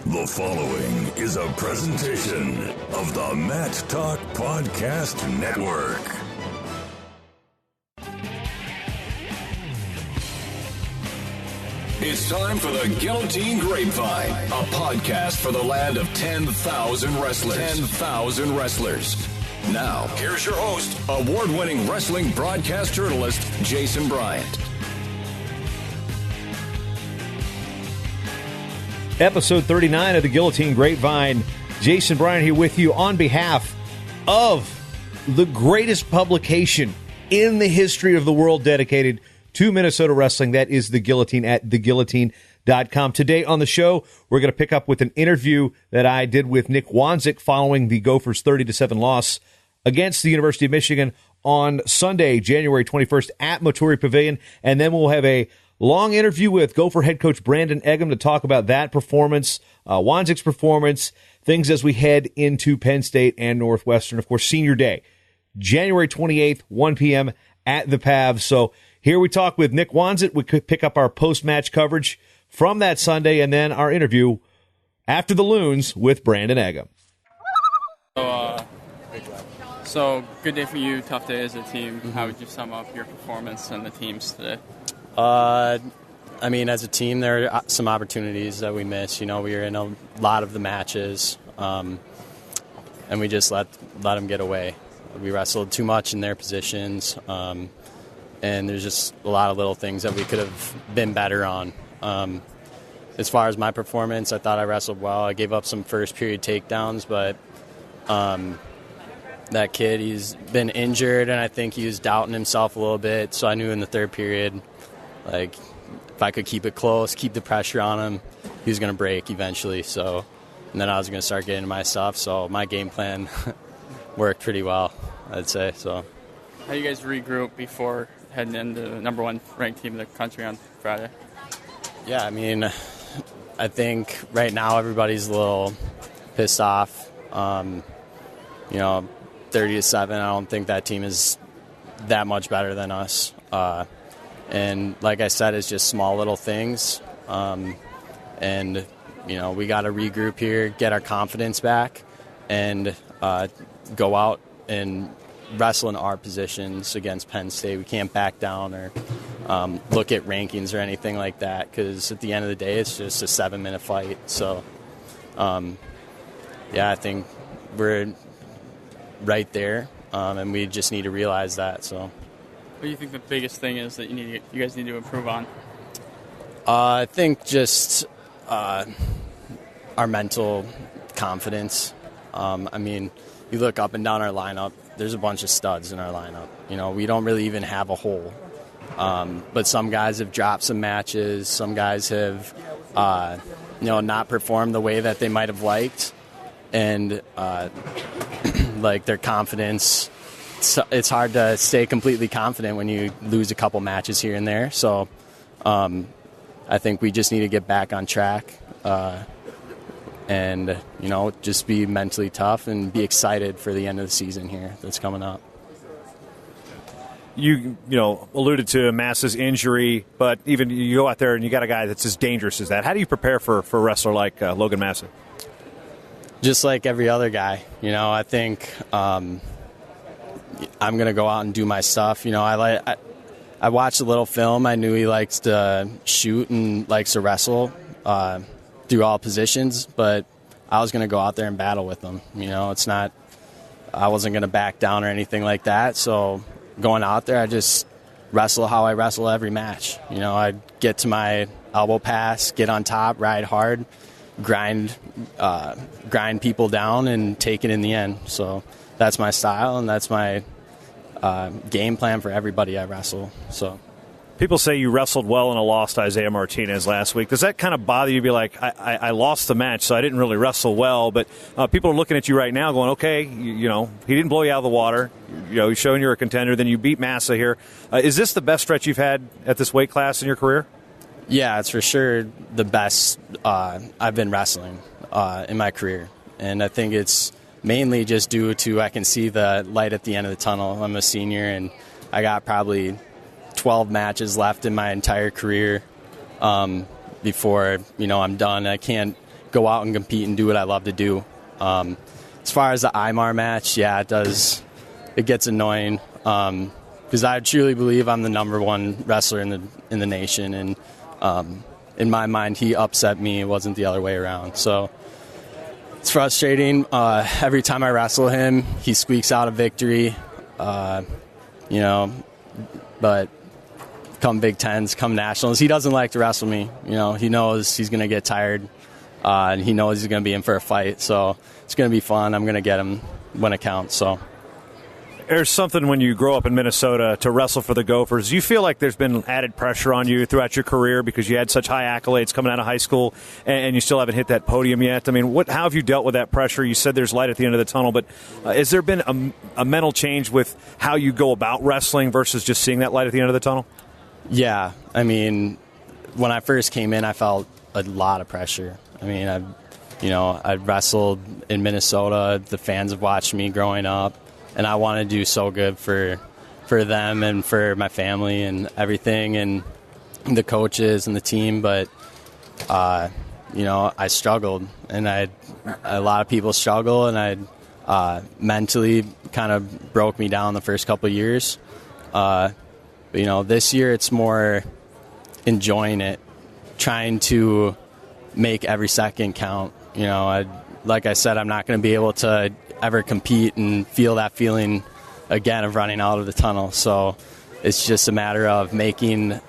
The following is a presentation of the Mat Talk Podcast Network. It's time for the Guillotine Grapevine, a podcast for the land of 10,000 wrestlers. 10,000 wrestlers. Now, here's your host, award-winning wrestling broadcast journalist, Jason Bryant. Episode 39 of the Guillotine Grapevine. Jason Bryant here with you on behalf of the greatest publication in the history of the world dedicated to Minnesota wrestling. That is The Guillotine at theguillotine.com. Today on the show, we're going to pick up with an interview that I did with Nick Wanzek following the Gophers' 30-7 loss against the University of Michigan on Sunday, January 21st at Maturi Pavilion. And then we'll have a long interview with Gopher head coach Brandon Eggum to talk about that performance, Wanzek's performance, things as we head into Penn State and Northwestern. Of course, senior day, January 28th, 1 p.m. at the Pav. So here we talk with Nick Wanzek. We could pick up our post-match coverage from that Sunday and then our interview after the Loons with Brandon Eggum. So good day for you, tough day as a team. How would you sum up your performance and the team's today? I mean, as a team, there are some opportunities that we missed. You know, we were in a lot of the matches, and we just let them get away. We wrestled too much in their positions, and there's just a lot of little things that we could have been better on. As far as my performance, I thought I wrestled well. I gave up some first period takedowns, but that kid, he's been injured, and I think he was doubting himself a little bit. So I knew in the third period, like, if I could keep it close, keep the pressure on him, he was going to break eventually. So, and then I was going to start getting my stuff. So my game plan worked pretty well, I'd say. So, how you guys regroup before heading into the number one ranked team in the country on Friday? Yeah, I mean, I think right now everybody's a little pissed off. You know, 30-7. I don't think that team is that much better than us. And like I said, it's just small little things. And, you know, we got to regroup here, get our confidence back, and go out and wrestle in our positions against Penn State. We can't back down or look at rankings or anything like that, because at the end of the day, it's just a 7-minute fight. So, yeah, I think we're right there, and we just need to realize that. So, what do you think the biggest thing is that you guys need to improve on? I think just our mental confidence. I mean, you look up and down our lineup, there's a bunch of studs in our lineup. You know, we don't really even have a hole. But some guys have dropped some matches. Some guys have, you know, not performed the way that they might have liked. And, like, their confidence, it's hard to stay completely confident when you lose a couple matches here and there. So I think we just need to get back on track and, you know, just be mentally tough and be excited for the end of the season here that's coming up. You know, alluded to Massa's injury, but even you go out there and you got a guy that's as dangerous as that. How do you prepare for a wrestler like Logan Massa? Just like every other guy, you know, I think I'm going to go out and do my stuff. You know, I watched a little film. I knew he likes to shoot and likes to wrestle through all positions, but I was going to go out there and battle with him. You know, I wasn't going to back down or anything like that. So going out there, I just wrestle how I wrestle every match. You know, I get to my elbow pass, get on top, ride hard, grind people down, and take it in the end. So that's my style, and that's my game plan for everybody I wrestle. So people say you wrestled well in a loss to Isaiah Martinez last week. Does that kind of bother you? Be like, I lost the match, so I didn't really wrestle well. But people are looking at you right now going, okay, you know, he didn't blow you out of the water. You know, he's showing you're a contender. Then you beat Massa here. Is this the best stretch you've had at this weight class in your career? Yeah, it's for sure the best I've been wrestling in my career. And I think it's mainly just due to I can see the light at the end of the tunnel. I'm a senior, and I got probably 12 matches left in my entire career before, you know, I'm done. I can't go out and compete and do what I love to do. As far as the Imar match, yeah, it gets annoying because I truly believe I'm the number one wrestler in the nation, and in my mind, he upset me. It wasn't the other way around. So it's frustrating. Every time I wrestle him, he squeaks out a victory. But come Big Tens, come Nationals, he doesn't like to wrestle me. He knows he's going to get tired, and he knows he's going to be in for a fight. So it's going to be fun. I'm going to get him when it counts. So there's something when you grow up in Minnesota to wrestle for the Gophers. Do you feel like there's been added pressure on you throughout your career because you had such high accolades coming out of high school and you still haven't hit that podium yet? I mean, how have you dealt with that pressure? You said there's light at the end of the tunnel, but has there been a mental change with how you go about wrestling versus just seeing that light at the end of the tunnel? Yeah. I mean, when I first came in, I felt a lot of pressure. I mean, I wrestled in Minnesota. The fans have watched me growing up. And I want to do so good for them and for my family and everything and the coaches and the team. But, I struggled. And a lot of people struggle. And mentally kind of broke me down the first couple of years. This year it's more enjoying it, trying to make every second count. Like I said, I'm not going to be able to ever compete and feel that feeling again of running out of the tunnel. So it's just a matter of making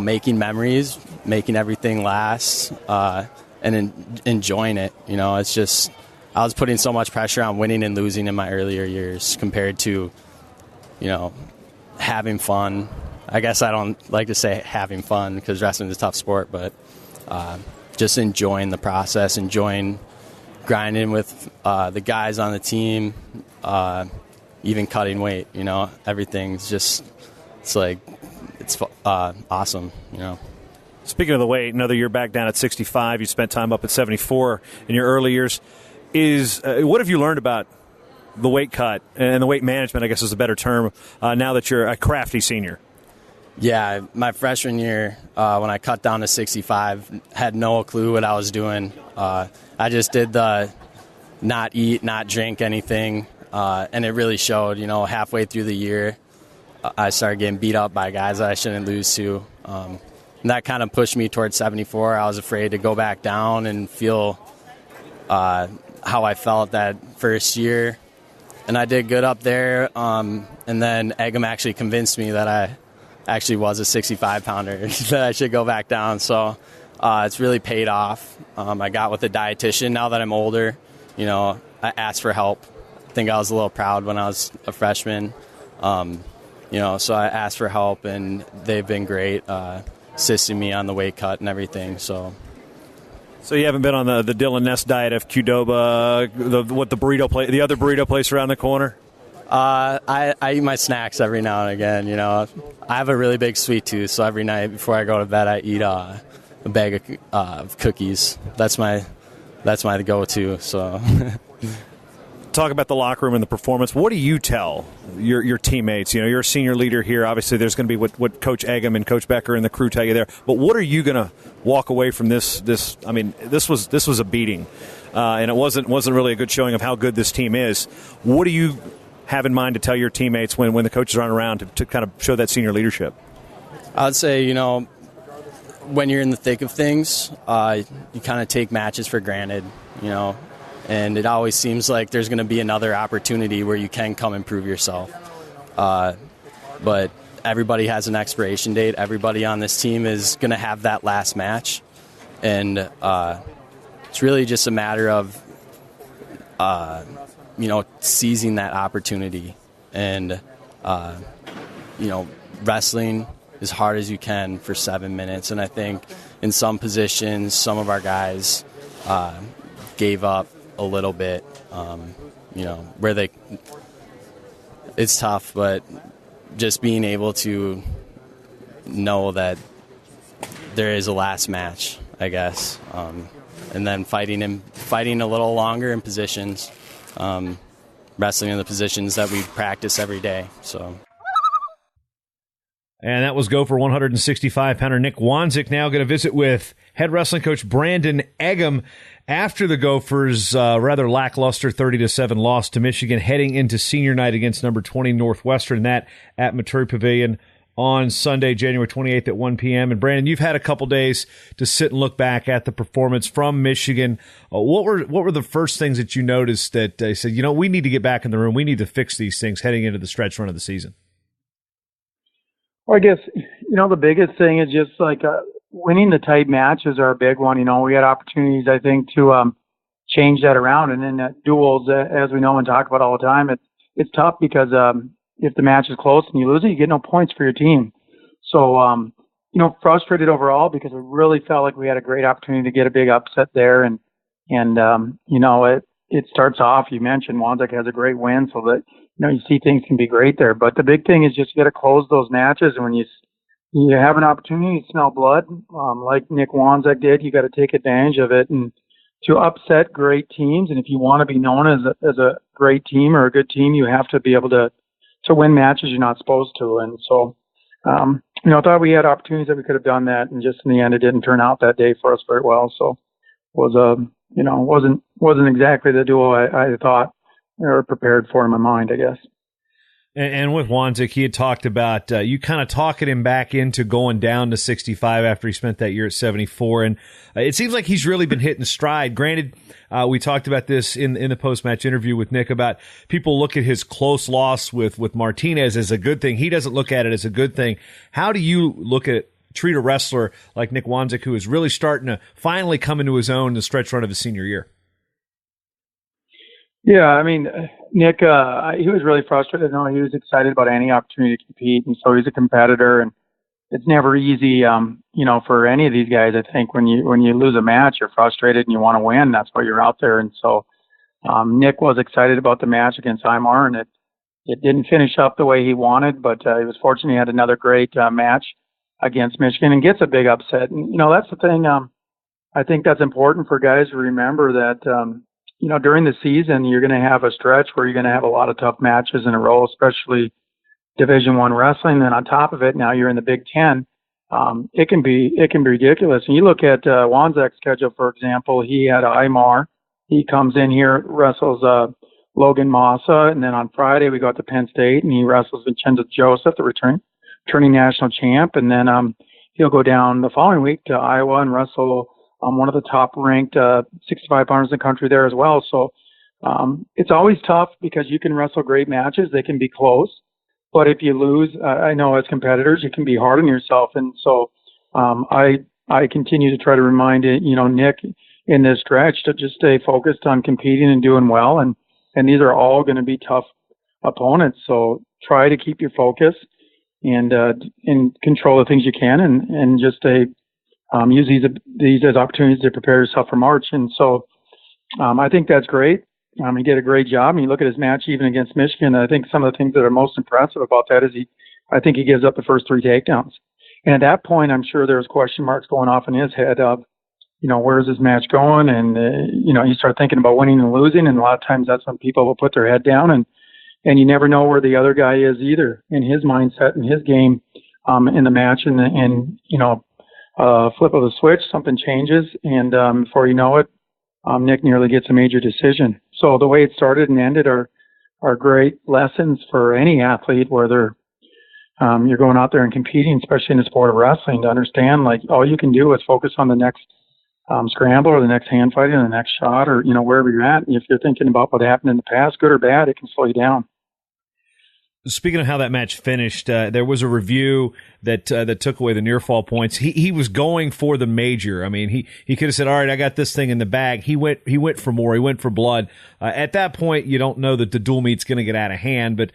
memories, making everything last, and enjoying it. It's just I was putting so much pressure on winning and losing in my earlier years compared to, having fun. I guess I don't like to say having fun because wrestling is a tough sport, but just enjoying the process, enjoying grinding with the guys on the team, even cutting weight. Everything's just it's awesome. Speaking of the weight, another year back down at 65. You spent time up at 74 in your early years. What have you learned about the weight cut and the weight management, I guess is a better term, now that you're a crafty senior? Yeah, my freshman year, when I cut down to 65, had no clue what I was doing. I just did the not eat, not drink anything, and it really showed. Halfway through the year, I started getting beat up by guys that I shouldn't lose to. And that kind of pushed me towards 74. I was afraid to go back down and feel how I felt that first year. And I did good up there, and then Eggum actually convinced me that I actually was a 65-pounder, that I should go back down. So it's really paid off. I got with a dietitian. Now that I'm older, I asked for help. I think I was a little proud when I was a freshman. So I asked for help, and they've been great, assisting me on the weight cut and everything. So you haven't been on the Dylan Ness diet of Qdoba, the other burrito place around the corner? I eat my snacks every now and again. I have a really big sweet tooth, so every night before I go to bed, I eat a bag of cookies. That's my go-to. So, talk about the locker room and the performance. What do you tell your teammates? You're a senior leader here. Obviously, there's going to be what Coach Eggum and Coach Becker and the crew tell you there. But what are you going to walk away from this? This was a beating, and it wasn't really a good showing of how good this team is. What do you have in mind to tell your teammates when the coaches aren't around to kind of show that senior leadership? I would say, when you're in the thick of things, you kind of take matches for granted, and it always seems like there's going to be another opportunity where you can come and prove yourself. But everybody has an expiration date. Everybody on this team is going to have that last match, and it's really just a matter of seizing that opportunity and, wrestling as hard as you can for 7 minutes. And I think in some positions, some of our guys gave up a little bit, where it's tough, but just being able to know that there is a last match, I guess, and then fighting a little longer in positions. Wrestling in the positions that we practice every day. So, And that was Gopher 165-pounder Nick Wanzek. Now going to visit with head wrestling coach Brandon Eggum after the Gophers' rather lackluster 30-7 loss to Michigan, heading into senior night against number 20 Northwestern, that at Maturi Pavilion on Sunday, January 28th at 1 p.m. And Brandon, you've had a couple days to sit and look back at the performance from Michigan. What were the first things that you noticed that they said, we need to get back in the room, we need to fix these things heading into the stretch run of the season? Well, I guess, the biggest thing is just winning the tight matches are a big one. We had opportunities, I think, to change that around. And then duels, as we know and talk about all the time, it's tough because if the match is close and you lose it, you get no points for your team. So, frustrated overall because we really felt like we had a great opportunity to get a big upset there. And it starts off, you mentioned Wanzek has a great win, so that, you see things can be great there. But the big thing is just you got to close those matches. And when you have an opportunity to smell blood, like Nick Wanzek did, you got to take advantage of it and to upset great teams. And if you want to be known as a great team or a good team, you have to be able to win matches you're not supposed to. And so, I thought we had opportunities that we could have done that. And just in the end, it didn't turn out that day for us very well. So it was, wasn't exactly the duo I thought or prepared for in my mind, I guess. And with Wanzek, he had talked about you kind of talking him back into going down to 65 after he spent that year at 74. And it seems like he's really been hitting stride. Granted, we talked about this in the post-match interview with Nick about people look at his close loss with Martinez as a good thing. He doesn't look at it as a good thing. How do you treat a wrestler like Nick Wanzek, who is really starting to finally come into his own in the stretch run of his senior year? Yeah, Nick, he was really frustrated. No, he was excited about any opportunity to compete, and so he's a competitor. And it's never easy, for any of these guys. I think when you lose a match, you're frustrated and you want to win. That's why you're out there. And so Nick was excited about the match against Imar, and it didn't finish up the way he wanted, but he was fortunate he had another great match against Michigan and gets a big upset. And that's the thing. I think that's important for guys to remember that. During the season, you're going to have a stretch where you're going to have a lot of tough matches in a row, especially Division I wrestling. And on top of it, now you're in the Big Ten. It can be ridiculous. And you look at Wanzek's schedule, for example. He had Imar. He comes in here, wrestles Logan Massa, and then on Friday we go to Penn State, and he wrestles Vincenzo Joseph, the returning national champ. And then he'll go down the following week to Iowa and wrestle one of the top-ranked 65-pounders in the country there as well. So it's always tough because you can wrestle great matches. They can be close. But if you lose, I know as competitors, you can be hard on yourself. And so I continue to try to remind, Nick in this stretch to just stay focused on competing and doing well. And these are all going to be tough opponents. So try to keep your focus and control the things you can and just stay use these as opportunities to prepare yourself for March. And so I think that's great. He did a great job. And you look at his match even against Michigan, I think some of the things that are most impressive about that is I think he gives up the first 3 takedowns. And at that point, I'm sure there was question marks going off in his head of, where's this match going? And, you start thinking about winning and losing. And a lot of times that's when people will put their head down and you never know where the other guy is either in his mindset and his game in the match. And flip of the switch, something changes, and before you know it, Nick nearly gets a major decision. So the way it started and ended are great lessons for any athlete, whether you're going out there and competing, especially in the sport of wrestling, to understand all you can do is focus on the next scramble or the next hand fight or the next shot or wherever you're at. And if you're thinking about what happened in the past, good or bad, it can slow you down. Speaking of how that match finished, there was a review that took away the near fall points. He was going for the major. He could have said, "All right, I got this thing in the bag." He went for more. He went for blood. At that point, you don't know that the dual meet's going to get out of hand, but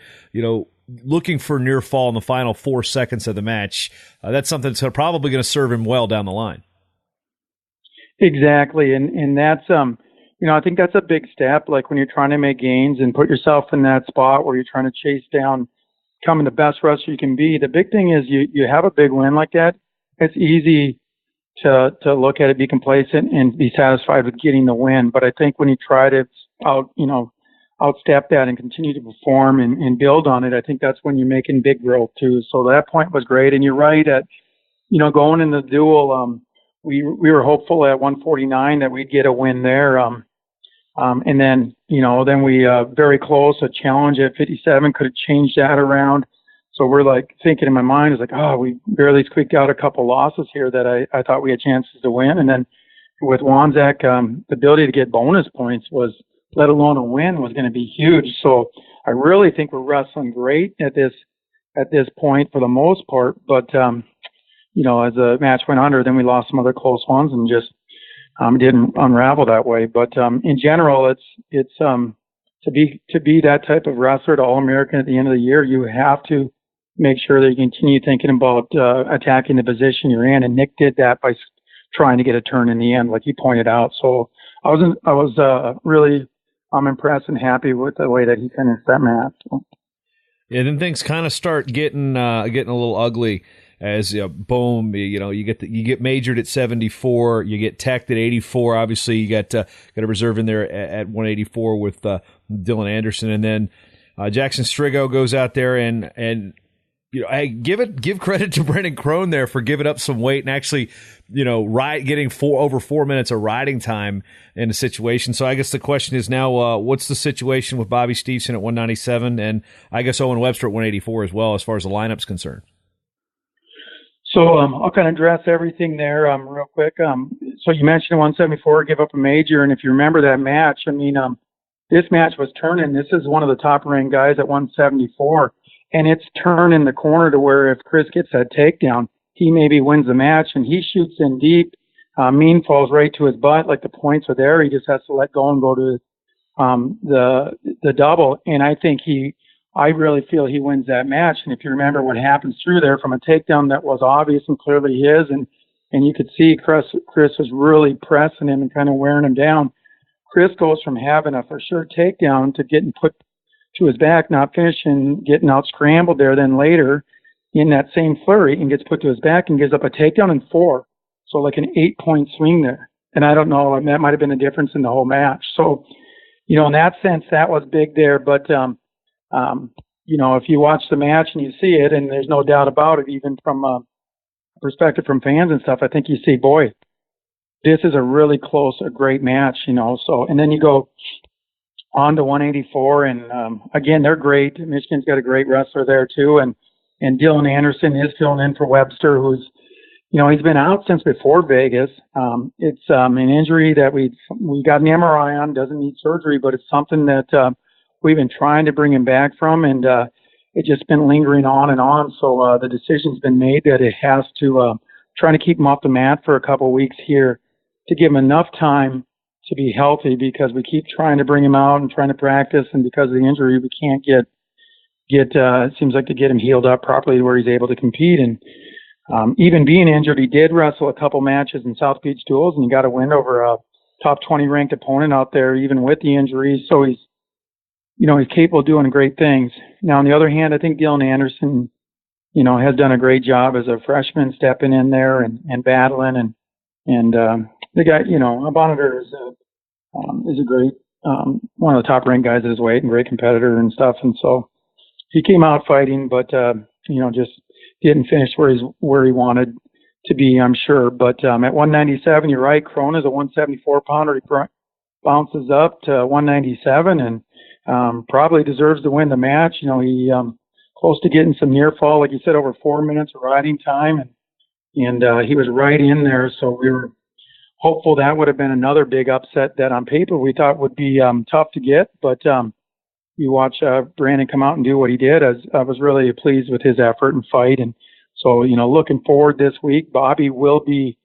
looking for near fall in the final 4 seconds of the match, that's something that's probably going to serve him well down the line. Exactly, and that's I think that's a big step, like when you're trying to make gains and put yourself in that spot where you're trying to chase down becoming the best wrestler you can be. The big thing is you have a big win like that. It's easy to look at it, be complacent, and be satisfied with getting the win. But I think when you try to outstep that and continue to perform and build on it, I think that's when you're making big growth too. So that point was great. And you're right at, going in the duel, we were hopeful at 149 that we'd get a win there. And then, then we, very close, a challenge at 57 could have changed that around. So we're like thinking in my mind is like, we barely squeaked out a couple losses here that I thought we had chances to win. And then with Wanzek, the ability to get bonus points was, let alone a win, was going to be huge. So I really think we're wrestling great at this point for the most part. But, as the match went under, then we lost some other close ones and just didn't unravel that way. But in general, it's to be that type of wrestler, to All-American at the end of the year, you have to make sure that you continue thinking about attacking the position you're in. And Nick did that by trying to get a turn in the end, like you pointed out. So I was really impressed and happy with the way that he finished that match. So. Yeah, then things kind of start getting a little ugly. As boom, you get majored at 74, you get teched at 84. Obviously, you got a reserve in there at 184 with Dylan Anderson, and then Jackson Strigo goes out there and hey, give credit to Brendan Crone there for giving up some weight and actually getting over 4 minutes of riding time in a situation. So I guess the question is now, what's the situation with Bobby Stevenson at 197, and I guess Owen Webster at 184 as well, as far as the lineup's concerned. So I'll kind of address everything there real quick. So you mentioned 174, give up a major, and if you remember that match, this match was turning. This is one of the top-ranked guys at 174, and it's turning the corner to where if Chris gets that takedown, he maybe wins the match, and he shoots in deep. Mean falls right to his butt, like the points are there. He just has to let go and go to the double, and I really feel he wins that match. And if you remember what happens through there from a takedown that was obvious and clearly his, and you could see Chris was really pressing him and kind of wearing him down. Chris goes from having a for sure takedown to getting put to his back, not finishing, getting out scrambled there. Then later in that same flurry and gets put to his back and gives up a takedown in 4. So like an 8-point swing there. And I don't know, that might have been the difference in the whole match. So, in that sense, that was big there. But, if you watch the match and you see it, and there's no doubt about it, even from a perspective from fans and stuff, I think you see, boy, this is a really close, a great match, So, and then you go on to 184, and again, they're great. Michigan's got a great wrestler there too, and Dylan Anderson is filling in for Webster, who's, he's been out since before Vegas. It's an injury that we got an MRI on, doesn't need surgery, but it's something that we've been trying to bring him back from, and it's just been lingering on and on. So the decision's been made that it has to trying to keep him off the mat for a couple of weeks here to give him enough time to be healthy, because we keep trying to bring him out and trying to practice, and because of the injury, we can't get it seems like to get him healed up properly where he's able to compete. And even being injured, he did wrestle a couple matches in South Beach duels, and he got a win over a top 20 ranked opponent out there, even with the injury. So he's capable of doing great things. Now, on the other hand, I think Dylan Anderson, has done a great job as a freshman stepping in there and battling. And the guy, Abonitor is a great, one of the top ranked guys at his weight and great competitor and stuff. And so he came out fighting, but, just didn't finish where he wanted to be, I'm sure. But at 197, you're right. Crone is a 174 pounder. He bounces up to 197 and probably deserves to win the match. He close to getting some near fall, like you said, over 4 minutes of riding time, and he was right in there. So we were hopeful that would have been another big upset that on paper we thought would be tough to get. But you watch Brandon come out and do what he did. I was really pleased with his effort and fight. And so, looking forward this week, Bobby will be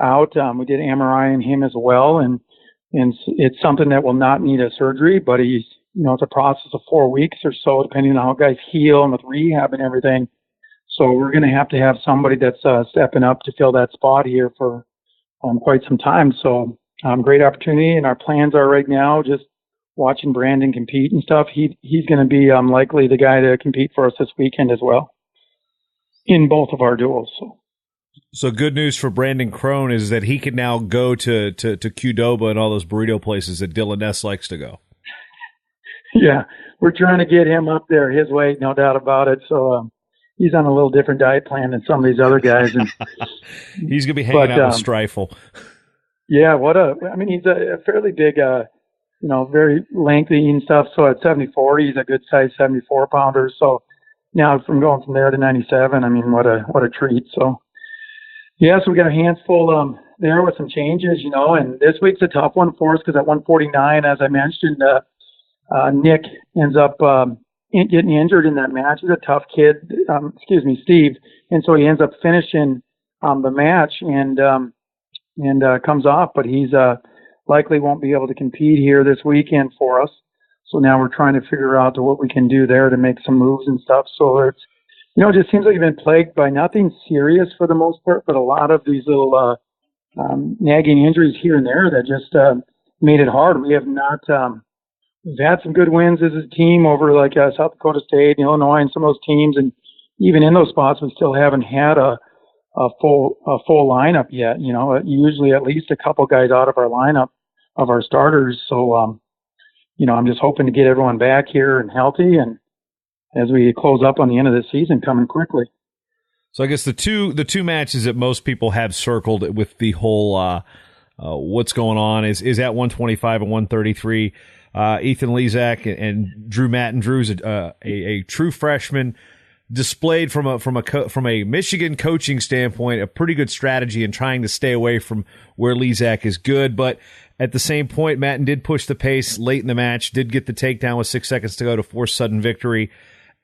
out. We did MRI on him as well, and it's something that will not need a surgery, but he's, it's a process of 4 weeks or so, depending on how guys heal and with rehab and everything. So we're going to have somebody that's stepping up to fill that spot here for quite some time. So great opportunity, and our plans are right now just watching Brandon compete and stuff. He's going to be likely the guy to compete for us this weekend as well in both of our duels. So good news for Brandon Crone is that he can now go to Qdoba and all those burrito places that Dylan Ness likes to go. Yeah, we're trying to get him up there his weight, no doubt about it. So he's on a little different diet plan than some of these other guys. And he's going to be hanging out with Streifel. Yeah, he's a fairly big, very lengthy and stuff. So at 74, he's a good size 74 pounder. So now from going from there to 97, I mean, what a treat. So yeah, so we got our hands full there with some changes, and this week's a tough one for us because at 149, as I mentioned, Nick ends up getting injured in that match. He's a tough kid, Steve, and so he ends up finishing the match and comes off, but he's likely won't be able to compete here this weekend for us. So now we're trying to figure out what we can do there to make some moves and stuff. So it's, it just seems like we've been plagued by nothing serious for the most part, but a lot of these little nagging injuries here and there that just made it hard. We have not. We've had some good wins as a team over like South Dakota State, and Illinois, and some of those teams, and even in those spots, we still haven't had a full lineup yet. Usually at least a couple guys out of our lineup of our starters. So, I'm just hoping to get everyone back here and healthy, and as we close up on the end of the season, coming quickly. So I guess the two matches that most people have circled with the whole what's going on is at 125 and 133. Ethan Lezak and Drew Matten. Drew's a true freshman, displayed from a Michigan coaching standpoint a pretty good strategy in trying to stay away from where Lezak is good, but at the same point, Matten did push the pace late in the match, did get the takedown with 6 seconds to go to force sudden victory,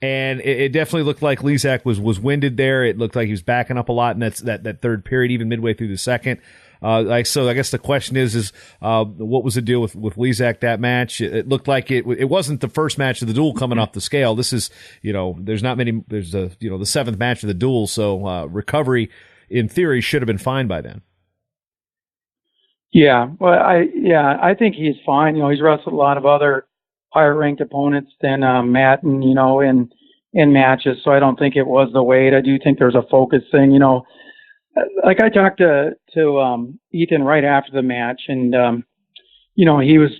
and it definitely looked like Lezak was winded there. It looked like he was backing up a lot in that third period, even midway through the second. So I guess the question is what was the deal with Lezak that match? It looked like it wasn't the first match of the duel coming off the scale. This is, there's the seventh match of the duel. So, recovery in theory should have been fine by then. Yeah. Well, I think he's fine. He's wrestled a lot of other higher ranked opponents than Matten, in matches. So I don't think it was the weight. I do think there's a focus thing, Like I talked to Ethan right after the match, and he was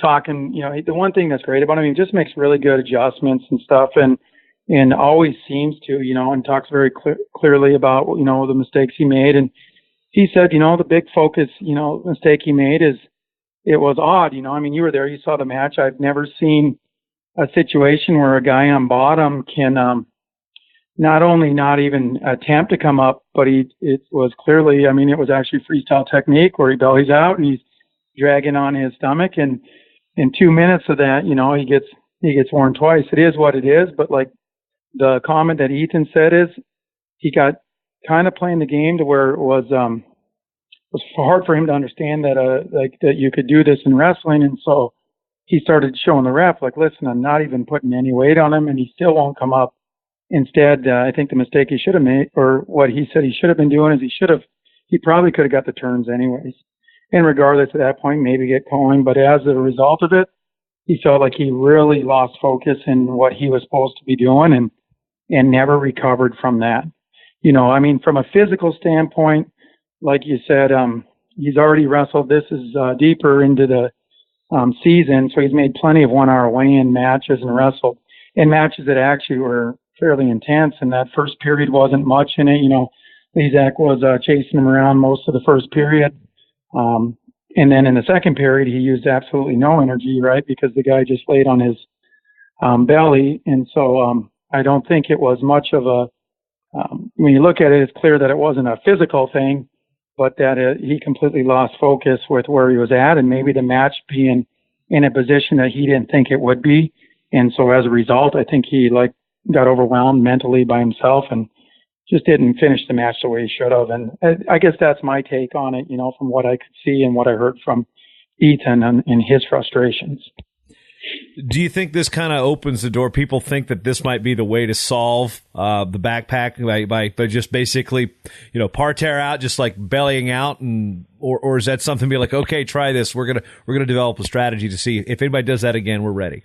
talking. The one thing that's great about him, he just makes really good adjustments and stuff, and always seems to, and talks very clearly about the mistakes he made. And he said, the big focus, mistake he made is it was odd. You were there, you saw the match. I've never seen a situation where a guy on bottom can. Not only not even attempt to come up, but it was clearly, it was actually freestyle technique where he bellies out and he's dragging on his stomach. And in 2 minutes of that, he gets worn twice. It is what it is. But like the comment that Ethan said is he got kind of playing the game to where it was hard for him to understand that, that you could do this in wrestling. And so he started showing the ref, like, listen, I'm not even putting any weight on him and he still won't come up. Instead, I think the mistake he should have made, or what he said he should have been doing, is he probably could have got the turns anyways. And regardless at that point, maybe get calling. But as a result of it, he felt like he really lost focus in what he was supposed to be doing and never recovered from that. From a physical standpoint, like you said, he's already wrestled. This is deeper into the season, so he's made plenty of 1 hour weigh-in matches and wrestled in matches that actually were fairly intense, and that first period wasn't much in it. Lezak was chasing him around most of the first period. And then in the second period, he used absolutely no energy, right? Because the guy just laid on his belly. And so I don't think it was much of when you look at it, it's clear that it wasn't a physical thing, but that he completely lost focus with where he was at, and maybe the match being in a position that he didn't think it would be. And so as a result, I think he got overwhelmed mentally by himself and just didn't finish the match the way he should have. And I guess that's my take on it, from what I could see and what I heard from Ethan and his frustrations. Do you think this kind of opens the door? People think that this might be the way to solve the backpack by just basically, parterre out, just like bellying out, or is that something to be like, okay, try this. We're gonna develop a strategy to see if anybody does that again, we're ready.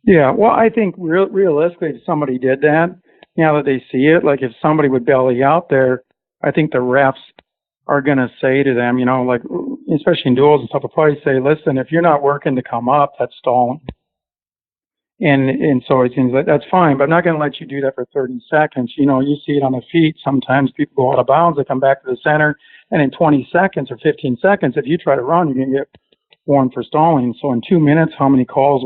Yeah, well, I think realistically, if somebody did that, now that they see it, like if somebody would belly out there, I think the refs are going to say to them, especially in duels and stuff, will probably say, listen, if you're not working to come up, that's stalling. And so it seems like that's fine, but I'm not going to let you do that for 30 seconds. You know, you see it on the feet. Sometimes people go out of bounds, they come back to the center, and in 20 seconds or 15 seconds, if you try to run, you're going to get warned for stalling. So in 2 minutes, how many calls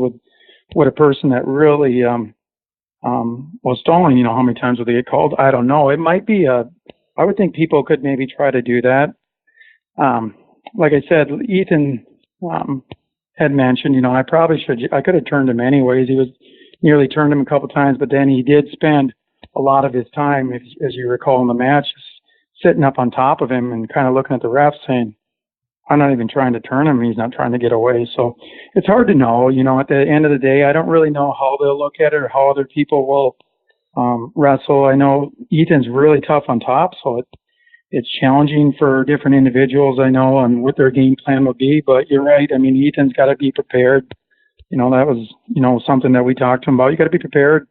would a person that really was stalling, you know, how many times would they get called? I don't know. It might be I would think people could maybe try to do that. Like I said, Ethan had mentioned, you know, I could have turned him anyways. He was nearly turned him a couple times, but then he did spend a lot of his time, as you recall in the match, sitting up on top of him and kind of looking at the ref saying, I'm not even trying to turn him. He's not trying to get away. So it's hard to know, you know, at the end of the day, I don't really know how they'll look at it or how other people will wrestle. I know Ethan's really tough on top, so it's challenging for different individuals, I know, on what their game plan will be. But you're right. I mean, Ethan's got to be prepared. You know, that was, you know, something that we talked to him about. You got to be prepared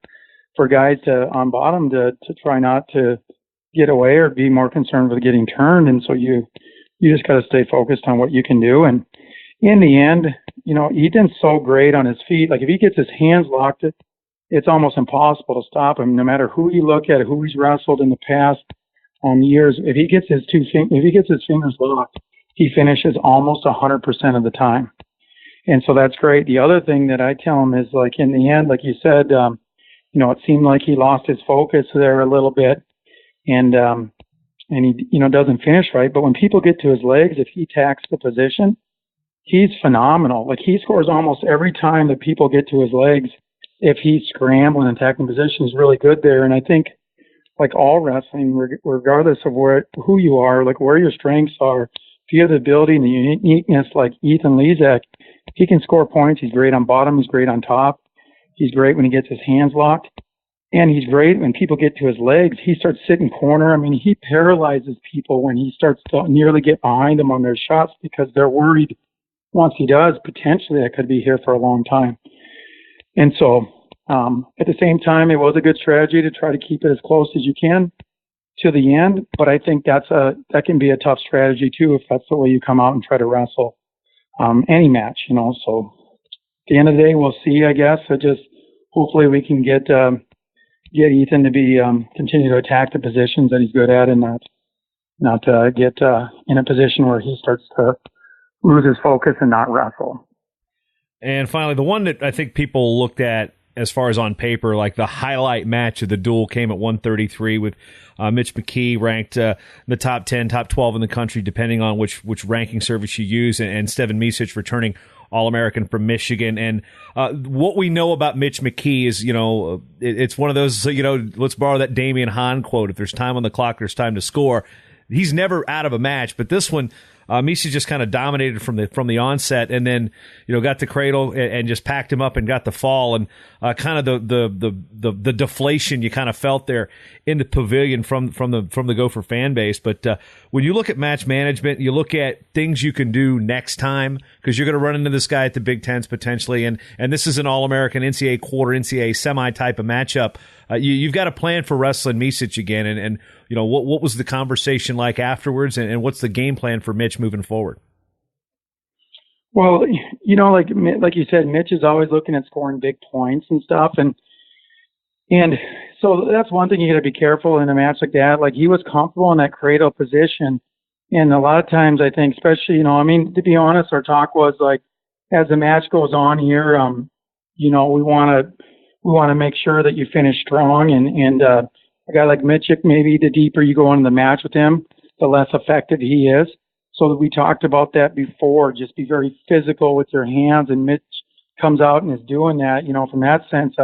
for guys on bottom to try not to get away or be more concerned with getting turned. And so you just got to stay focused on what you can do. And in the end, you know, Ethan's so great on his feet. Like if he gets his hands locked, it's almost impossible to stop him. No matter who you look at, who he's wrestled in the past years, if he gets his fingers locked, he finishes almost 100% of the time. And so that's great. The other thing that I tell him is, like, in the end, like you said, you know, it seemed like he lost his focus there a little bit, and he, you know, doesn't finish right. But when people get to his legs, if he attacks the position, he's phenomenal. Like, he scores almost every time that people get to his legs. If he's scrambling and attacking position, he's really good there. And I think, like all wrestling, regardless of who you are, like where your strengths are, if you have the ability and the uniqueness like Ethan Lezak, he can score points. He's great on bottom. He's great on top. He's great when he gets his hands locked. And he's great when people get to his legs. He starts sitting corner. I mean, he paralyzes people when he starts to nearly get behind them on their shots because they're worried once he does, potentially I could be here for a long time. And so at the same time, it was a good strategy to try to keep it as close as you can to the end. But I think that can be a tough strategy too if that's the way you come out and try to wrestle any match, you know. So at the end of the day, we'll see, I guess. Hopefully we can get Ethan to be continue to attack the positions that he's good at and not get in a position where he starts to lose his focus and not wrestle. And finally, the one that I think people looked at as far as on paper, like the highlight match of the duel came at 133 with Mitch McKee ranked in the top 10, top 12 in the country, depending on which ranking service you use, and Steven Micic returning All-American from Michigan. And what we know about Mitch McKee is, you know, it's one of those, you know, let's borrow that Damian Hahn quote, if there's time on the clock, there's time to score. He's never out of a match, but this one, Misi just kind of dominated from the onset, and then, you know, got the cradle and just packed him up and got the fall, and kind of the deflation you kind of felt there in the pavilion from the Gopher fan base. But when you look at match management, you look at things you can do next time, because you're going to run into this guy at the Big Tens potentially, and this is an All-American NCAA quarter, NCAA semi type of matchup. You've got a plan for wrestling Micic again, and you know, what was the conversation like afterwards, and what's the game plan for Mitch moving forward? Well, you know, like you said, Mitch is always looking at scoring big points and stuff, and so that's one thing you got to be careful in a match like that. Like, he was comfortable in that cradle position, and a lot of times I think, especially, you know, I mean, to be honest, our talk was like, as the match goes on here, you know, we want to make sure that you finish strong, and a guy like Mitchik, maybe the deeper you go into the match with him, the less effective he is. So we talked about that before. Just be very physical with your hands, and Mitch comes out and is doing that. You know, from that sense,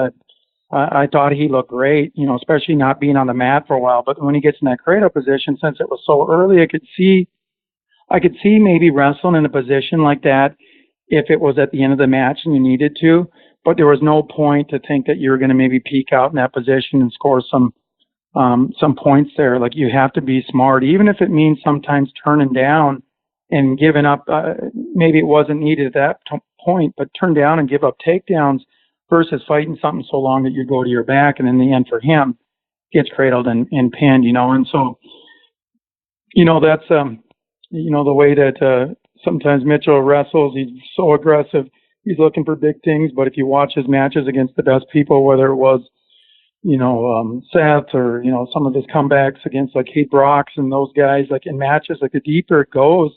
I thought he looked great, you know, especially not being on the mat for a while. But when he gets in that cradle position, since it was so early, I could see maybe wrestling in a position like that if it was at the end of the match and you needed to. But there was no point to think that you were going to maybe peek out in that position and score some points there. Like, you have to be smart, even if it means sometimes turning down and giving up. Maybe it wasn't needed at that point, but turn down and give up takedowns versus fighting something so long that you go to your back, and in the end for him gets cradled and pinned, you know. And so, you know, that's, you know, the way that sometimes Mitchell wrestles. He's so aggressive. He's looking for big things. But if you watch his matches against the best people, whether it was, Seth or, some of his comebacks against like Kate Brocks and those guys, like in matches, like the deeper it goes,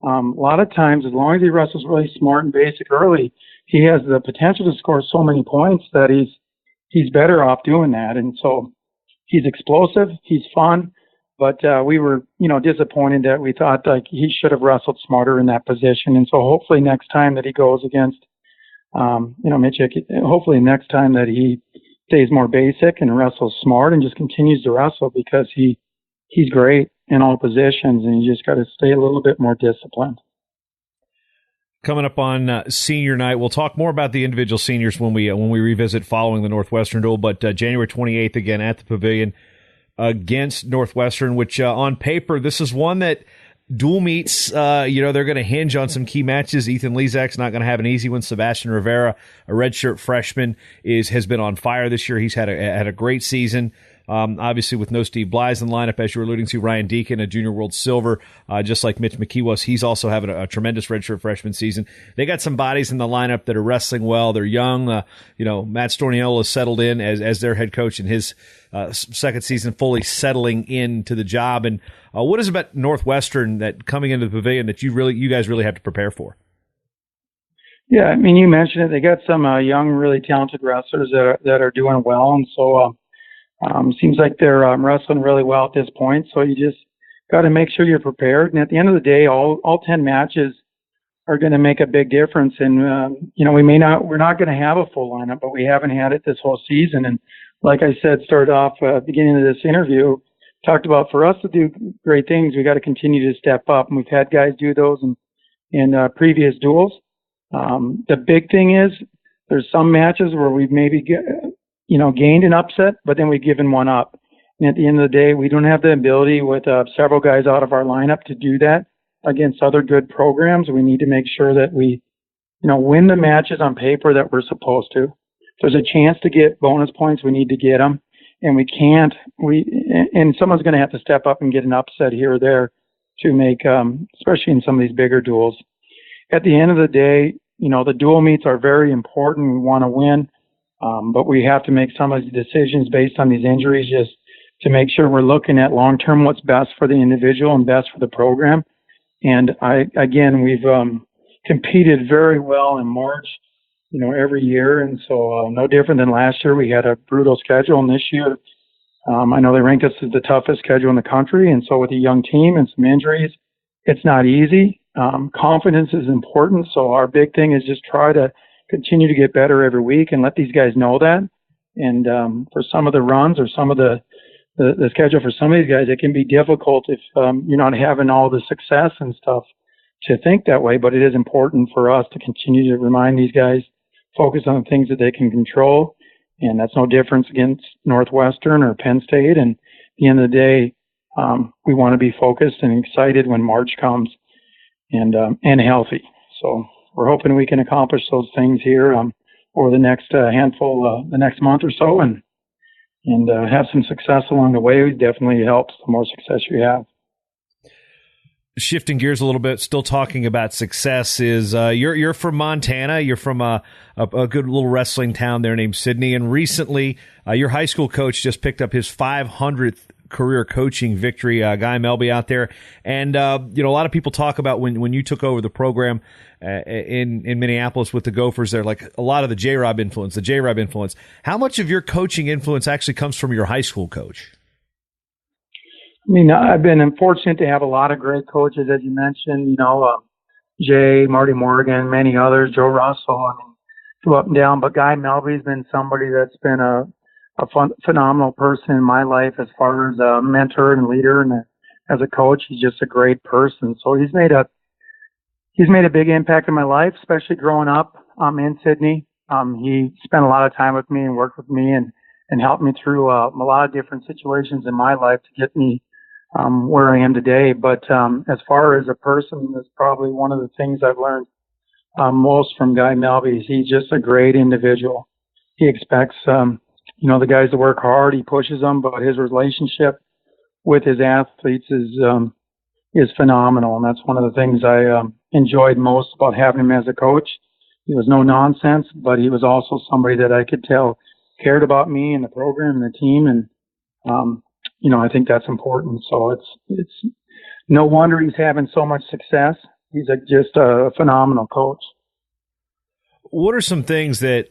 a lot of times, as long as he wrestles really smart and basic early, he has the potential to score so many points that he's better off doing that. And so he's explosive. He's fun. But we were, disappointed that we thought like he should have wrestled smarter in that position. And so hopefully next time that he goes against, Mitchell, hopefully next time that he stays more basic and wrestles smart and just continues to wrestle, because he's great in all positions, and you just got to stay a little bit more disciplined. Coming up on senior night, we'll talk more about the individual seniors when we revisit following the Northwestern duel. But January 28th again at the Pavilion against Northwestern, which on paper, this is one that dual meets, they're going to hinge on some key matches. Ethan Lezak's not going to have an easy one. Sebastian Rivera, a redshirt freshman, has been on fire this year. He's had a great season. Obviously, with no Steve Blythe in the lineup, as you were alluding to, Ryan Deacon, a junior world silver, just like Mitch McKee was. He's also having a tremendous redshirt freshman season. They got some bodies in the lineup that are wrestling well. They're young. Matt Storniola is settled in as their head coach in his second season, fully settling into the job. And what is it about Northwestern that coming into the Pavilion that you guys really have to prepare for? Yeah, I mean, you mentioned it. They got some young, really talented wrestlers that are doing well, and so. Seems like they're wrestling really well at this point. So you just got to make sure you're prepared. And at the end of the day, all 10 matches are going to make a big difference. And, we're not going to have a full lineup, but we haven't had it this whole season. And like I said, started off at the beginning of this interview, talked about for us to do great things, we got to continue to step up. And we've had guys do those in previous duels. The big thing is there's some matches where we've maybe gained an upset, but then we've given one up. And at the end of the day, we don't have the ability with several guys out of our lineup to do that against other good programs. We need to make sure that we, win the matches on paper that we're supposed to. If there's a chance to get bonus points, we need to get them. And we can't, and someone's going to have to step up and get an upset here or there to make, especially in some of these bigger duels. At the end of the day, the dual meets are very important. We want to win. But we have to make some of the decisions based on these injuries just to make sure we're looking at long-term what's best for the individual and best for the program. And we've competed very well in March, every year. And so no different than last year. We had a brutal schedule. And this year, I know they ranked us as the toughest schedule in the country. And so with a young team and some injuries, it's not easy. Confidence is important. So our big thing is just try to continue to get better every week and let these guys know that. And for some of the runs or some of the schedule for some of these guys, it can be difficult if you're not having all the success and stuff to think that way. But it is important for us to continue to remind these guys, focus on the things that they can control. And that's no difference against Northwestern or Penn State. And at the end of the day, we want to be focused and excited when March comes and healthy. So we're hoping we can accomplish those things here over the next the next month or so, and have some success along the way. It definitely helps the more success you have. Shifting gears a little bit, still talking about success, is you're from Montana. You're from a good little wrestling town there named Sidney, and recently your high school coach just picked up his 500th career coaching victory, Guy Melby out there. And, a lot of people talk about when you took over the program in Minneapolis with the Gophers there, like a lot of the J-Rob influence. How much of your coaching influence actually comes from your high school coach? I mean, I've been fortunate to have a lot of great coaches, as you mentioned, Jay, Marty Morgan, many others, Joe Russell, go up and down. But Guy Melby's been somebody that's been a phenomenal person in my life as far as a mentor and leader, and as a coach, he's just a great person. So he's made a big impact in my life, especially growing up in Sydney. He spent a lot of time with me and worked with me and helped me through a lot of different situations in my life to get me where I am today. But as far as a person, that's probably one of the things I've learned most from Guy Melby. He's just a great individual. He expects the guys to work hard. He pushes them, but his relationship with his athletes is phenomenal, and that's one of the things I enjoyed most about having him as a coach. He was no nonsense, but he was also somebody that I could tell cared about me and the program and the team. And, I think that's important. So it's no wonder he's having so much success. He's just a phenomenal coach. What are some things that,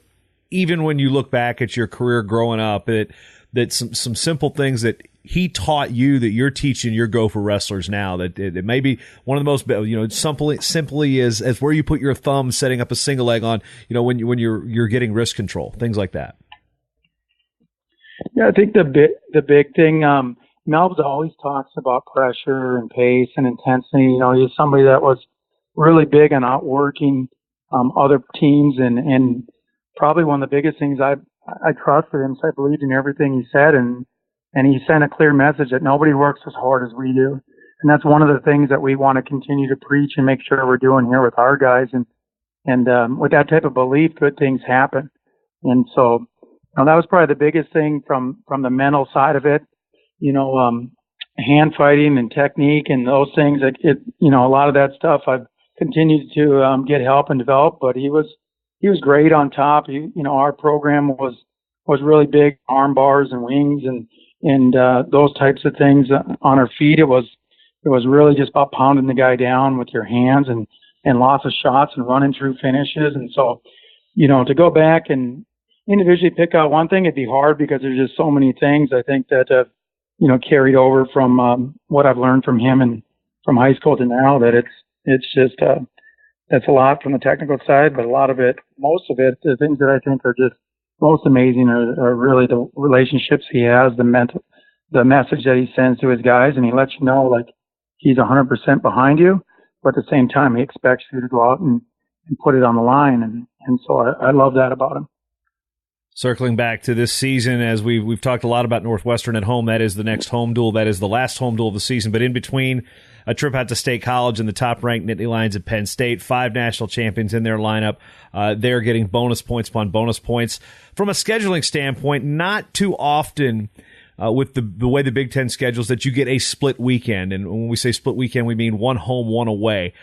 even when you look back at your career growing up, that some simple things that he taught you that you're teaching your Gopher wrestlers now, that it may be one of the most, simply as where you put your thumb setting up a single leg on, when you're getting wrist control, things like that? Yeah, I think the big thing, Melvs always talks about pressure and pace and intensity. He's somebody that was really big on outworking other teams, and probably one of the biggest things I trusted him, so I believed in everything he said, and he sent a clear message that nobody works as hard as we do. And that's one of the things that we want to continue to preach and make sure we're doing here with our guys. And with that type of belief, good things happen. And so, that was probably the biggest thing from the mental side of it. Hand fighting and technique and those things. A lot of that stuff I've continued to get help and develop. But he was great on top. Our program was really big, arm bars and wings and those types of things on our feet. It was really just about pounding the guy down with your hands and lots of shots and running through finishes. And so, to go back and individually pick out one thing, it'd be hard because there's just so many things I think that have, carried over from what I've learned from him and from high school to now, that it's just that's a lot from the technical side, but most of it, the things that I think are just most amazing are really the relationships he has, the message that he sends to his guys, and he lets you know, like, he's 100% behind you, but at the same time, he expects you to go out and put it on the line. And so I love that about him. Circling back to this season, as we've talked a lot about Northwestern at home, that is the next home duel. That is the last home duel of the season. But in between a trip out to State College and the top-ranked Nittany Lions at Penn State, 5 national champions in their lineup, they're getting bonus points upon bonus points. From a scheduling standpoint, not too often with the way the Big Ten schedules that you get a split weekend. And when we say split weekend, we mean one home, one away.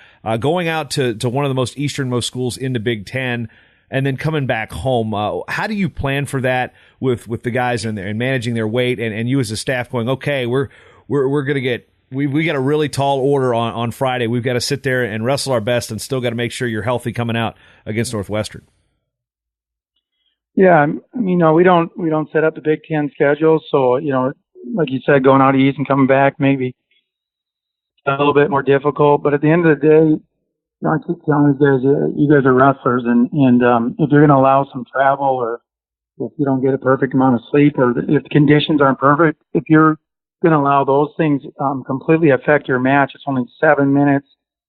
Going out to one of the most easternmost schools in the Big Ten, and then coming back home. How do you plan for that with the guys in there and managing their weight, and you as a staff going, okay, we're going to get, we got a really tall order on Friday. We've got to sit there and wrestle our best and still got to make sure you're healthy coming out against Northwestern. Yeah, we don't set up the Big Ten schedule. So, like you said, going out east and coming back, maybe a little bit more difficult, but at the end of the day, I keep telling these guys, you guys are wrestlers, and if you're going to allow some travel, or if you don't get a perfect amount of sleep, or if the conditions aren't perfect, if you're going to allow those things completely affect your match, it's only 7 minutes.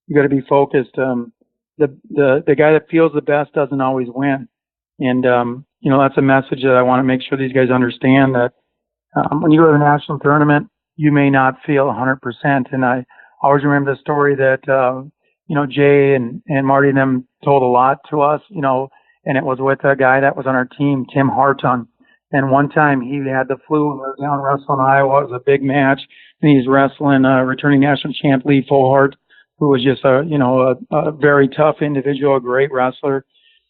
You got to be focused. The guy that feels the best doesn't always win, and that's a message that I want to make sure these guys understand, that when you go to the national tournament, you may not feel 100%. And I always remember the story that Jay and Marty and them told a lot to us, and it was with a guy that was on our team, Tim Hartung. And one time he had the flu and was down wrestling in Iowa. It was a big match, and he's wrestling returning national champ Lee Fullhart, who was just a very tough individual, a great wrestler.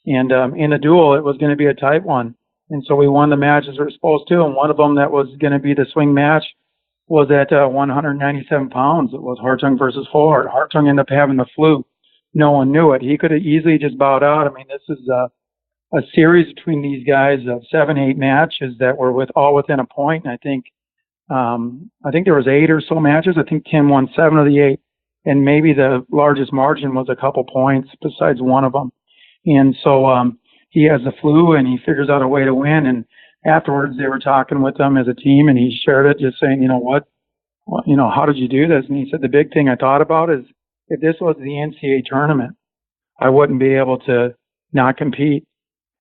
And in the duel, it was going to be a tight one. And so we won the match as we were supposed to, and one of them that was going to be the swing match was at 197 pounds. It was Hartung versus Fullhart. Hartung ended up having the flu. No one knew it. He could have easily just bowed out. This is a series between these guys of 7-8 matches that were all within a point. And I think there was 8 or so matches. I think Tim won 7 of the 8, and maybe the largest margin was a couple points besides one of them. And so he has the flu, and he figures out a way to win. And afterwards, they were talking with them as a team, and he shared it, just saying, how did you do this? And he said, the big thing I thought about is, if this was the NCAA tournament, I wouldn't be able to not compete.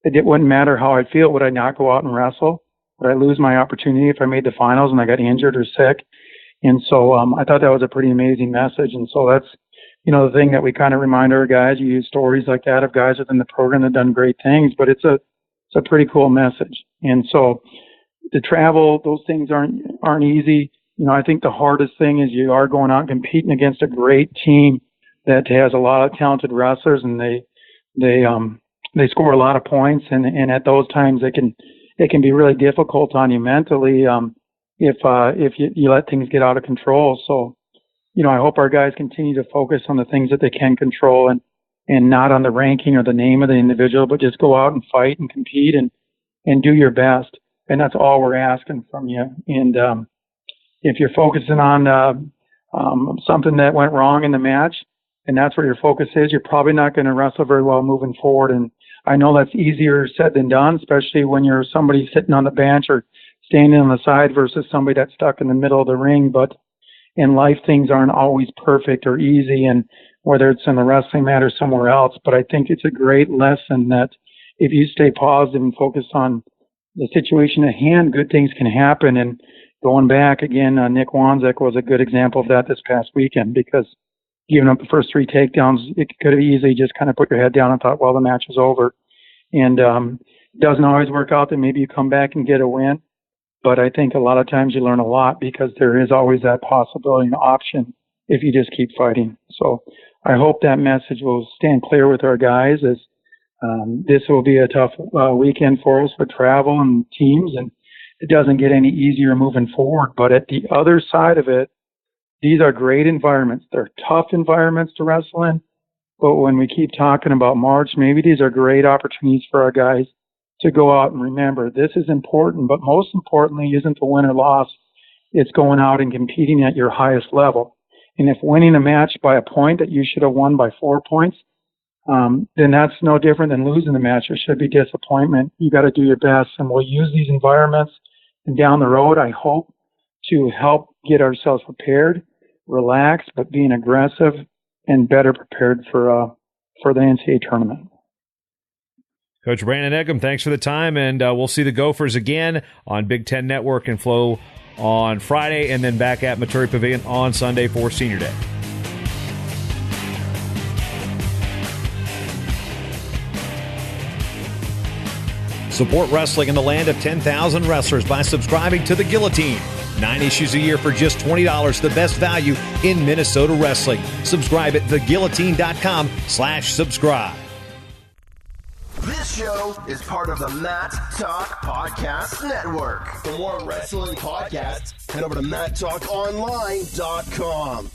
It wouldn't matter how I feel. Would I not go out and wrestle? Would I lose my opportunity if I made the finals and I got injured or sick? And so I thought that was a pretty amazing message. And so that's, the thing that we kind of remind our guys. You use stories like that of guys within the program that have done great things, but it's a pretty cool message. And so the travel, those things aren't easy. I think the hardest thing is you are going out and competing against a great team that has a lot of talented wrestlers, and they score a lot of points, and at those times it can be really difficult on you mentally if you let things get out of control. So, I hope our guys continue to focus on the things that they can control and not on the ranking or the name of the individual, but just go out and fight and compete and do your best. And that's all we're asking from you. And if you're focusing on something that went wrong in the match, and that's where your focus is, you're probably not going to wrestle very well moving forward. And I know that's easier said than done, especially when you're somebody sitting on the bench or standing on the side versus somebody that's stuck in the middle of the ring. But in life, things aren't always perfect or easy, and whether it's in the wrestling mat or somewhere else. But I think it's a great lesson that if you stay positive and focus on the situation at hand, good things can happen. And going back again, Nick Wanzek was a good example of that this past weekend, because giving up the first 3 takedowns, it could have easily just kind of put your head down and thought, well, the match is over. And it doesn't always work out that maybe you come back and get a win. But I think a lot of times you learn a lot, because there is always that possibility and option if you just keep fighting. So I hope that message will stand clear with our guys, as this will be a tough weekend for us with travel and teams, and it doesn't get any easier moving forward. But at the other side of it, these are great environments. They're tough environments to wrestle in. But when we keep talking about March, maybe these are great opportunities for our guys to go out and remember this is important. But most importantly, isn't the win or loss. It's going out and competing at your highest level. And if winning a match by a point that you should have won by 4 points, then that's no different than losing the match. There should be disappointment. You got to do your best. And we'll use these environments, and down the road, I hope, to help get ourselves prepared, relaxed, but being aggressive and better prepared for the NCAA tournament. Coach Brandon Eggum, thanks for the time, and we'll see the Gophers again on Big Ten Network and Flow on Friday, and then back at Maturi Pavilion on Sunday for Senior Day. Support wrestling in the land of 10,000 wrestlers by subscribing to The Guillotine. 9 issues a year for just $20, the best value in Minnesota wrestling. Subscribe at theguillotine.com/subscribe. This show is part of the Matt Talk Podcast Network. For more wrestling podcasts, head over to MattTalkOnline.com.